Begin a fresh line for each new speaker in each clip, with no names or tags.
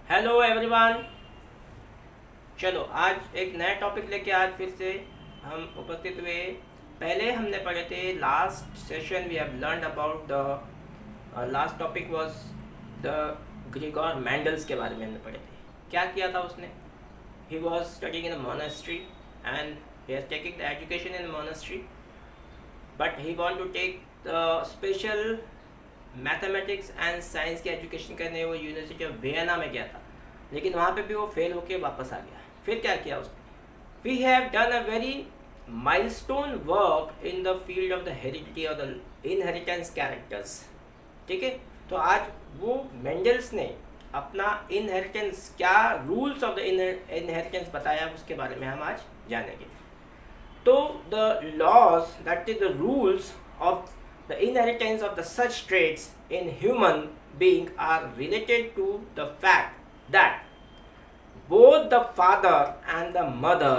Hello everyone. चलो आज एक नया टॉपिक लेके आज फिर से हम उपस्थित हुए। पहले हमने पढ़े थे last session we have learned about the last topic was the Gregor Mendel's के बारे में हमने पढ़े थे। क्या किया था उसने? He was studying in a monastery and he has taking the education in monastery, but he want to take the special mathematics and science की एजुकेशन करने वो यूनिवर्सिटी ऑफ वियना में गया था, लेकिन वहाँ पे भी वो फेल होके वापस आ गया। फिर क्या किया उसने? We have done a very milestone work in the field of the heredity और द इनहेरिटेंस कैरेक्टर्स। ठीक है, तो आज वो मेंडल्स ने अपना इनहेरिटेंस, क्या रूल्स ऑफ द इनहेरिटेंस बताया, उसके बारे में हम आज जानेंगे। तो the laws, that is the rules of the inheritance of the such traits in human being are related to the fact that both the father and the mother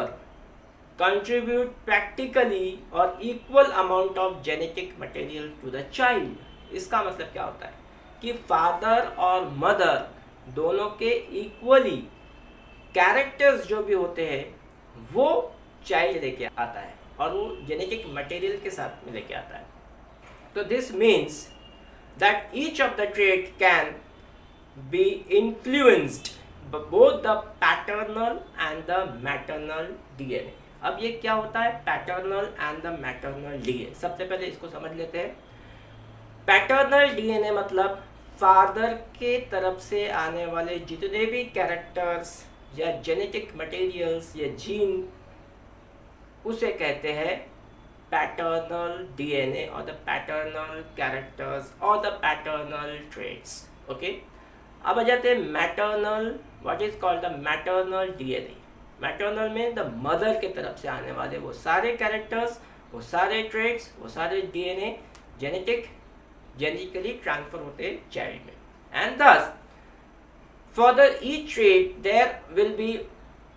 contribute practically or equal amount of genetic material to the child। इसका मतलब क्या होता है कि father और mother दोनों के equally characters जो भी होते हैं वो चाइल्ड लेके आता है और वो जेनेटिक मटेरियल के साथ में लेके आता है। So this means that each of the trait can be influenced by both the paternal and the maternal DNA। अब ये क्या होता है paternal and the maternal DNA? सबसे पहले इसको समझ लेते हैं। पैटर्नल डीएनए मतलब फादर के तरफ से आने वाले जितने भी कैरेक्टर्स या जेनेटिक मटेरियल्स या जीन, उसे कहते हैं पैटर्नल डीएनए और द पैटर्नल कैरेक्टर्स और द पैटर्नल ट्रेट्स। ओके, अब आ जाते हैं maternal. What is called the maternal DNA? Maternal में द मदर के तरफ से आने वाले वो सारे कैरेक्टर्स, वो सारे ट्रेट्स, वो सारे डीएनए जेनेटिकली ट्रांसफर होते हैं चाइल्ड में। And this for the each trait there will be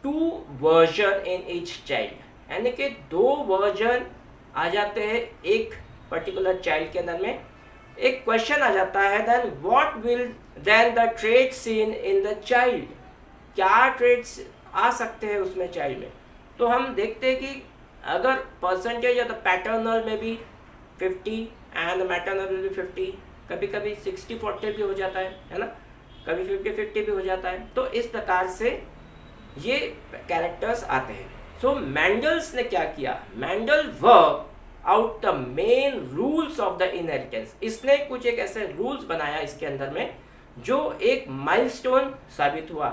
2 version in each child, यानी कि 2 वर्जन आ जाते हैं एक पर्टिकुलर चाइल्ड के अंदर में। एक क्वेश्चन आ जाता है, then what will then the trait seen in the child? क्या ट्रेट्स आ सकते हैं उसमें चाइल्ड में? तो हम देखते हैं कि अगर परसेंटेज या तो पैटर्नल में भी 50 एंड मैटरनल में भी 50, कभी कभी 60-40 भी हो जाता है ना, कभी 50-50 भी हो जाता है। तो इस प्रकार से ये कैरेक्टर्स आते हैं। सो मेंडल्स ने क्या किया? Mendel work out the main rules of the inheritance. इसने कुछ एक ऐसे रूल्स बनाया इसके अंदर में जो एक माइलस्टोन साबित हुआ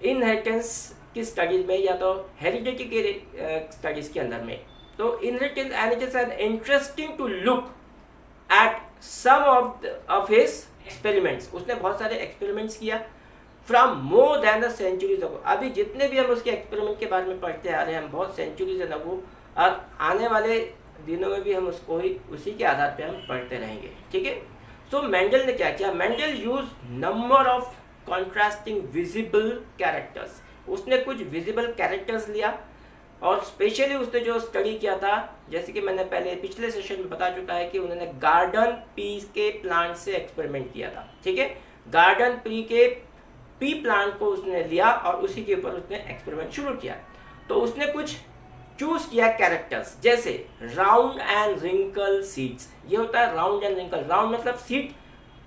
इनहेरिटेंस की स्टडीज में या तो हेरिडिटी के स्टडीज के अंदर में। तो inheritance and it is an interesting to look at some of his experiments. उसने बहुत सारे एक्सपेरिमेंट्स किया from more than the centuries ago. अभी जितने भी हम उसके एक्सपेरिमेंट के बारे में पढ़ते आ रहे हैं, हम बहुत सेंचुरीज अगो, और आने वाले दिनों में भी हम उसको ही उसी के आधार पे हम पढ़ते रहेंगे। ठीक है, सो मेंडल ने क्या किया? Mendel use number of contrasting visible characters. उसने कुछ विजिबल कैरेक्टर्स लिया और स्पेशली उसने जो स्टडी किया था, जैसे कि मैंने पहले पिछले सेशन में बता चुका है कि उन्होंने गार्डन पी के प्लांट से एक्सपेरिमेंट किया था। ठीक है, गार्डन पी प्लांट को उसने लिया और उसी के ऊपर उसने एक्सपेरिमेंट शुरू किया। तो उसने कुछ चूज किया कैरेक्टर्स, जैसे राउंड एंड रिंकल सीड्स। ये होता है राउंड एंड रिंकल। राउंड मतलब सीड,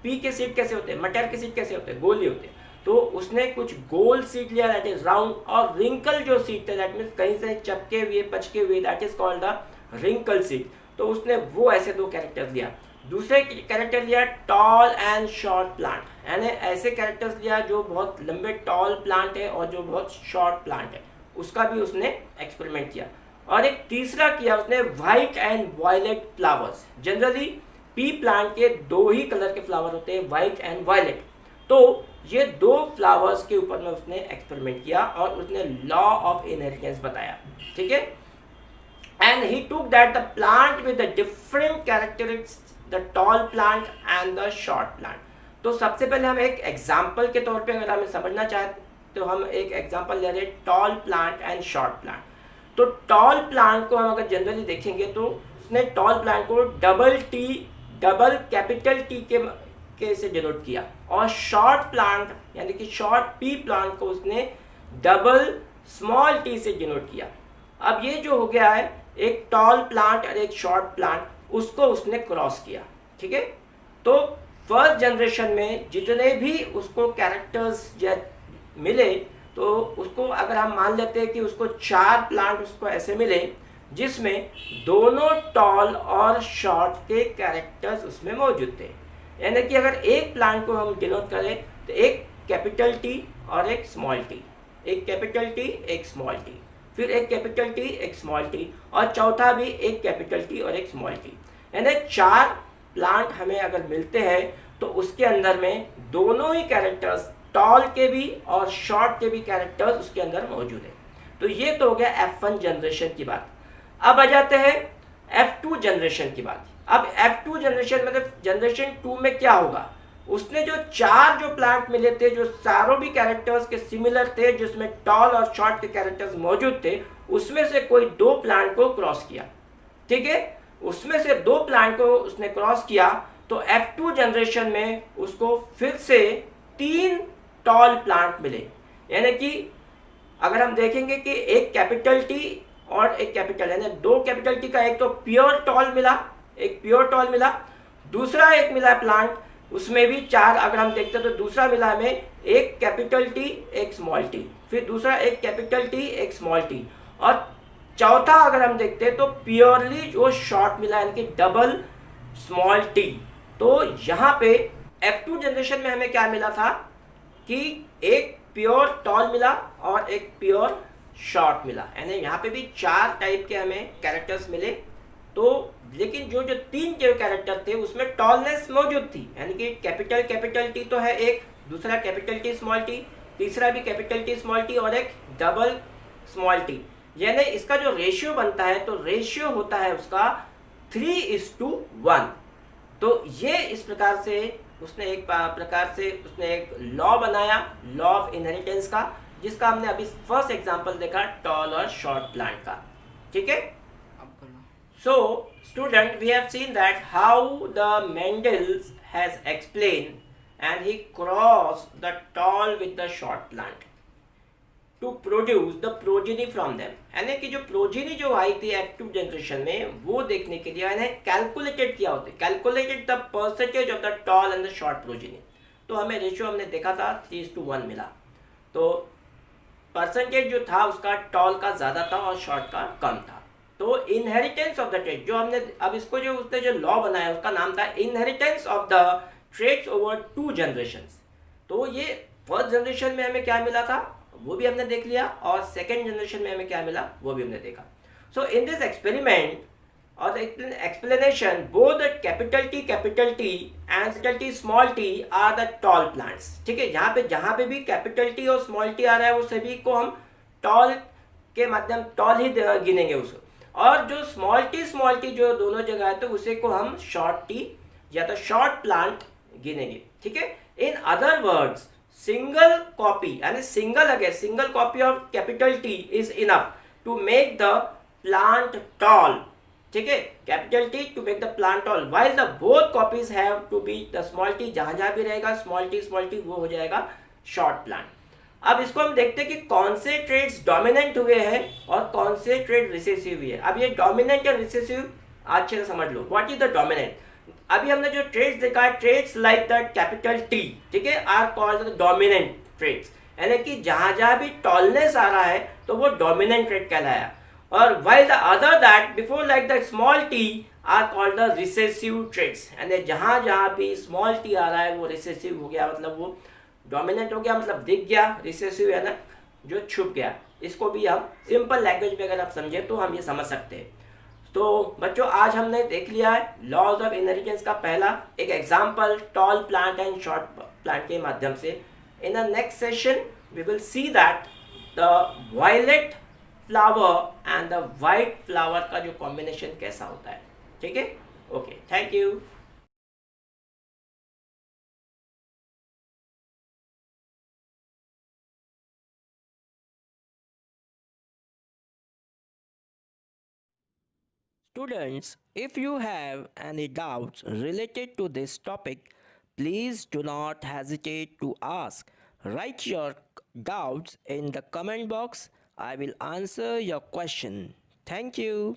पी के सीड कैसे होते हैं, मटर के सीड कैसे होते हैं, गोली होते हैं। तो उसने कुछ गोल सीड लिया, दैट इज राउंड, और रिंकल जो सीड थे दैट मीन्स कहीं से चपके हुए पचके हुए, that is called the wrinkle seed. तो उसने वो ऐसे 2 कैरेक्टर लिया। दूसरे कैरेक्टर लिया टॉल एंड शॉर्ट प्लांट, यानी ऐसे कैरेक्टर्स लिया जो बहुत लंबे टॉल प्लांट है और जो बहुत शॉर्ट प्लांट है, उसका भी उसने एक्सपेरिमेंट किया। और एक तीसरा किया उसने white and violet flowers. Generally pea plant के 2 ही कलर के फ्लावर होते हैं, व्हाइट एंड वायलेट। तो ये 2 फ्लावर्स के ऊपर में उसने एक्सपेरिमेंट किया और उसने लॉ ऑफ इनहेरिटेंस बताया। ठीक है, and he took that the plant with the different characteristics, the tall plant and the short plant. तो सबसे पहले हम एक एग्जाम्पल के तौर पे अगर हमें समझना चाहते तो हम एक एग्जाम्पल ले रहे हैं toll plant and short plant. तो टॉल प्लांट को हम अगर जनरली देखेंगे तो उसने टॉल प्लांट को डबल कैपिटल टी के के से डिनोट किया, और शॉर्ट प्लांट यानी कि शॉर्ट पी प्लांट को उसने डबल स्मॉल टी से डिनोट किया। अब ये जो हो गया है एक टॉल प्लांट और एक शॉर्ट प्लांट, उसको उसने क्रॉस किया। ठीक है, तो फर्स्ट जनरेशन में जितने भी उसको कैरेक्टर्स मिले, तो उसको अगर हम मान लेते हैं कि उसको 4 प्लांट उसको ऐसे मिले जिसमें दोनों टॉल और शॉर्ट के कैरेक्टर्स उसमें मौजूद थे। यानी कि अगर एक प्लांट को हम डिनोट करें तो एक कैपिटल टी और एक स्मॉल टी, एक कैपिटल टी एक स्मॉल टी, फिर एक कैपिटल टी एक स्मॉल टी, और चौथा भी एक कैपिटल टी और एक स्मॉल टी। यानी 4 प्लांट हमें अगर मिलते हैं तो उसके अंदर में दोनों ही कैरेक्टर्स, टॉल के भी और शॉर्ट के भी कैरेक्टर्स उसके अंदर मौजूद है। तो ये तो हो गया F1 जनरेशन की बात। अब आ जाते हैं F2 जनरेशन की बात। अब F2 जनरेशन मतलब जनरेशन 2 में क्या होगा, उसने जो 4 जो प्लांट मिले थे जो सारों भी कैरेक्टर्स के सिमिलर थे, जिसमें टॉल और शॉर्ट के कैरेक्टर्स मौजूद थे, उसमें से कोई 2 प्लांट को क्रॉस किया। ठीक है, उसमें से 2 प्लांट को उसने क्रॉस किया, तो F2 जनरेशन में उसको फिर से 3 टॉल प्लांट मिले। यानी कि अगर हम देखेंगे कि एक कैपिटल टी और एक कैपिटल, यानी 2 कैपिटल टी का एक तो प्योर टॉल मिला, एक प्योर टॉल मिला, दूसरा एक मिला प्लांट उसमें भी 4 अगर हम देखते हैं तो दूसरा मिला हमें एक कैपिटल टी एक स्मॉल टी, फिर दूसरा एक कैपिटल टी एक स्मॉल टी, और चौथा अगर हम देखते हैं तो प्योरली जो शॉर्ट मिला यानी कि डबल स्मॉल टी। तो यहाँ पे F2 जनरेशन में हमें क्या मिला था कि एक प्योर टॉल मिला और एक प्योर शॉर्ट मिला, यानी यहाँ पे भी 4 टाइप के हमें कैरेक्टर्स मिले। तो लेकिन जो जो 3 जो कैरेक्टर थे उसमें टॉलनेस मौजूद थी, यानी कि कैपिटल टी तो है एक, दूसरा कैपिटल टी स्मॉल टी, तीसरा भी कैपिटल टी स्मॉल टी, और एक डबल स्मॉल टी। यानी इसका जो रेशियो बनता है तो रेशियो होता है उसका 3:1। तो ये इस प्रकार से उसने एक प्रकार से उसने एक लॉ बनाया, लॉ ऑफ इनहेरिटेंस का, जिसका हमने अभी फर्स्ट एग्जांपल देखा टॉल और शॉर्ट प्लांट का। ठीक है, so student we have seen that how the Mendel has explain and he cross the tall with the short plant to produce the progeny from them. यानी कि जो progeny जो आई थी F2 जनरेशन में, वो देखने के लिए यानी कैलकुलेटेड किया होता है, calculated the percentage of the tall and the short progeny. तो हमें रेशियो हमने देखा था 3:1 मिला। तो परसेंटेज जो था उसका टॉल का ज़्यादा था और शॉर्ट का कम था। तो इनहेरिटेंस ऑफ द ट्रेड जो हमने अब इसको जो उसने जो लॉ बनाया उसका नाम था inheritance of the traits over 2 generations. तो ये फर्स्ट जनरेशन में हमें क्या मिला था वो भी हमने देख लिया, और सेकेंड जनरेशन में हमें क्या मिला वो भी हमने देखा। सो इन दिस एक्सपेरिमेंट और the explanation both the capital T and T small T are the tall plants. ठीक है, जहाँ पे भी कैपिटल टी और स्मॉल टी आ रहा है वो सभी को हम टॉल के माध्यम टॉल ही गिनेंगे उसको, और जो स्मॉल टी जो दोनों जगह है तो उसे को हम शॉर्ट टी या तो शॉर्ट प्लांट गिनेंगे। ठीक है, in other words single copy यानी single copy of capital T is enough to make the plant tall. ठीक है, capital T to make the plant tall, while the both copies have to be the small T, जहां भी रहेगा small T वो हो जाएगा short plant. अब इसको हम देखते हैं कि कौन से ट्रेड्स डोमिनेंट हुए हैं और कौन से ट्रेड रिसेसिव हुए हैं। अब ये डोमिनेंट या रिसेसिव अच्छे से समझ लो, व्हाट इज द डोमिनेंट। अभी हमने जो ट्रेड्स देखा है, traits like the capital T, ठीक है, are called the dominant traits, यानी कि जहां भी टॉलनेस आ रहा है तो वो डोमिनेंट ट्रेड कहलाया, और while the other that before like the small T are called the recessive traits, यानी जहां भी स्मॉल टी आ रहा है वो रिसेसिव हो गया, मतलब वो डोमिनेंट हो गया, मतलब दिख गया, रिसेसिव है ना जो छुप गया। इसको भी हम सिंपल लैंग्वेज में अगर आप समझे तो हम ये समझ सकते हैं। तो बच्चों आज हमने देख लिया है लॉज ऑफ इनहेरिटेंस का पहला एक example tall plant and short plant के माध्यम से। In the next session we will see that the violet flower and the white flower का जो कॉम्बिनेशन कैसा होता है। ठीक है, okay, thank you. Students, if you have any doubts related to this topic, please do not hesitate to ask. Write your doubts in the comment box. I will answer your question. Thank you.